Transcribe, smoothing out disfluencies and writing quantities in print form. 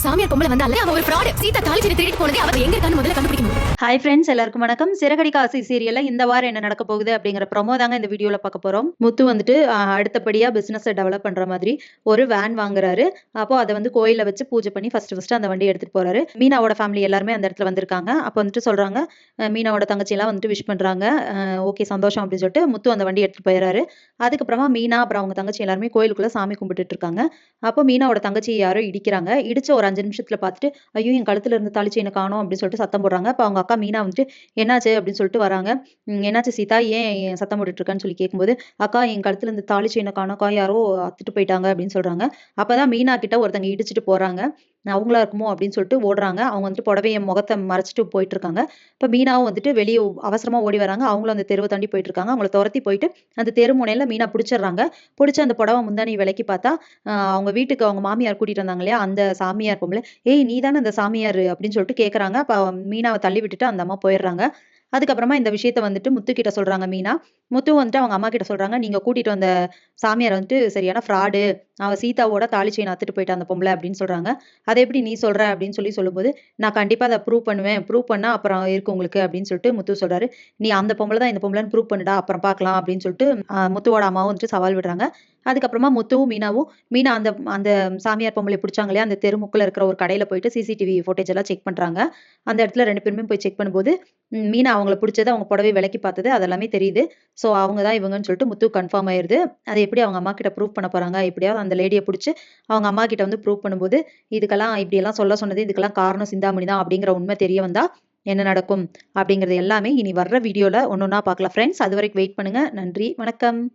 ஒரு சாமியார் பொம்பளை வந்தால அவ ஒரு ஃப்ராட். சீதா தாலி செயின் திருடிட்டு போனதே அவ எங்க இருக்கான்னு முதல்ல கண்டுபிடிக்கணும். ஹாய் ஃப்ரெண்ட்ஸ், எல்லாருக்கும் வணக்கம். சிறகடி காசி சீரியல்ல இந்த வாரம் என்ன நடக்க போகுது அப்படிங்கிற ப்ரோமோ தாங்க இந்த வீடியோல பார்க்க போறோம். முத்து வந்துட்டு அடுத்தபடியா பிசினஸை டெவலப் பண்ற மாதிரி ஒரு வேன் வாங்குறாரு. அப்போ அதை வந்து கோயில வச்சு பூஜை பண்ணி ஃபர்ஸ்ட் அந்த வண்டி எடுத்துட்டு போறாரு. மீனாவோட ஃபேமிலி எல்லாருமே அந்த இடத்துல வந்திருக்காங்க. அப்போ வந்துட்டு சொல்றாங்க, மீனாவோட தங்கச்சி எல்லாம் வந்துட்டு விஷ் பண்றாங்க. ஓகே சந்தோஷம் அப்படின்னு சொல்லிட்டு முத்து அந்த வண்டி எடுத்துட்டு போயிடுறாரு. அதுக்கப்புறமா மீனா அப்புறம் அவங்க தங்கச்சி எல்லாருமே கோயிலுக்குள்ள சாமி கும்பிட்டுட்டு இருக்காங்க. அப்போ மீனாவோட தங்கச்சி யாரோ இடிக்கிறாங்க. இடிச்ச ஒரு 5 நிமிஷத்துல பார்த்துட்டு, ஐயோ என் கழுத்துல இருந்து தாலி செயினை காணோம் அப்படின்னு சொல்லிட்டு சத்தம் போடுறாங்க. அப்போ அவங்க அக்கா மீனா வந்துட்டு என்னாச்சு அப்படின்னு சொல்லிட்டு வராங்க. என்னாச்சு சீதா, ஏன் சத்தம் போட்டுட்டு இருக்கான்னு சொல்லி கேட்கும்போது, அக்கா என் கழுத்துல இருந்து தாலி செயினை காணோம்க்கா, யாரோ அத்துட்டு போயிட்டாங்க அப்படின்னு சொல்றாங்க. அப்பதான் மீனா கிட்ட ஒருத்தங்க இடிச்சிட்டு போறாங்க. அவங்களா இருக்குமோ அப்படின்னு சொல்லிட்டு ஓடுறாங்க. அவங்க வந்துட்டு புடவைய முகத்தை மறைச்சிட்டு போயிட்டு இருக்காங்க. இப்ப மீனாவும் வந்துட்டு வெளியே அவசரமா ஓடி வராங்க. அவங்களும் அந்த தெருவை தாண்டி போயிட்டு இருக்காங்க. அவங்கள துரத்தி போயிட்டு அந்த தெரு முனையில மீனா பிடிச்சிடுறாங்க. பிடிச்ச அந்த புடவை முந்தானி விலைக்கு பார்த்தா அவங்க வீட்டுக்கு அவங்க மாமியார் கூட்டிட்டு வந்தாங்க இல்லையா, அந்த சாமியார் பொம்பளை, ஏய் நீ தானே அந்த சாமியார் அப்படின்னு சொல்லிட்டு கேட்கறாங்க. அப்ப மீனாவை தள்ளி விட்டுட்டு அந்த அம்மா போயிடுறாங்க. அதுக்கப்புறமா இந்த விஷயத்த வந்துட்டு முத்து கிட்ட சொல்றாங்க மீனா. முத்து வந்துட்டு அவங்க அம்மா கிட்ட சொல்றாங்க, நீங்க கூட்டிட்டு வந்த சாமியார் வந்துட்டு சரியான ஃப்ராடு. அவ சீதாவோட தாலி செயின் அத்துட்டு போயிட்டா அந்த பொம்பளை அப்படின்னு சொல்றாங்க. அதை எப்படி நீ சொல்ற அப்படின்னு சொல்லும்போது, நான் கண்டிப்பா அதை ப்ரூவ் பண்ணுவேன். ப்ரூவ் பண்ணா அப்புறம் இருக்கு உங்களுக்கு அப்படின்னு சொல்லிட்டு முத்து சொல்றாரு. நீ அந்த பொம்பளை தான் இந்த பொம்பளைன்னு ப்ரூவ் பண்ணுடா, அப்புறம் பார்க்கலாம் அப்படின்னு சொல்லிட்டு முத்துவோட அம்மாவும் வந்துட்டு சவால் விடுறாங்க. அதுக்கப்புறமா முத்துவும் மீனா அந்த அந்த சாமியார் பொம்பளை பிடிச்சாங்க இல்லையா, அந்த தெருமுக்குள்ள இருக்கிற ஒரு கடையில போயிட்டு சிசிடிவி ஃபுட்டேஜ் எல்லாம் செக் பண்றாங்க. அந்த இடத்துல 2 பேருமே போய் செக் பண்ணும்போது, மீனா அவங்கள பிடிச்சது, அவங்க புடவை விலைக்கு பார்த்தது அதெல்லாமே தெரியுது. ஸோ அவங்க தான் இவங்கன்னு சொல்லிட்டு முத்து கன்ஃபார்ம் ஆயிருது. அதை எப்படி அவங்க அம்மா கிட்ட ப்ரூவ் பண்ண போறாங்க, எப்படியாவது அந்த லேடியை பிடிச்சி அவங்க அம்மா கிட்ட வந்து ப்ரூவ் பண்ணும்போது, இதுக்கெல்லாம் இப்படியெல்லாம் சொல்ல சொன்னது, இதுக்கெல்லாம் காரணம் சிந்தாமணி தான் அப்படிங்கிற உண்மை தெரிய வந்தா என்ன நடக்கும் அப்படிங்கிறது எல்லாமே இனி வர்ற வீடியோல ஒன்னொன்னா பார்க்கலாம் ஃப்ரெண்ட்ஸ். அது வரைக்கும் வெயிட் பண்ணுங்க. நன்றி, வணக்கம்.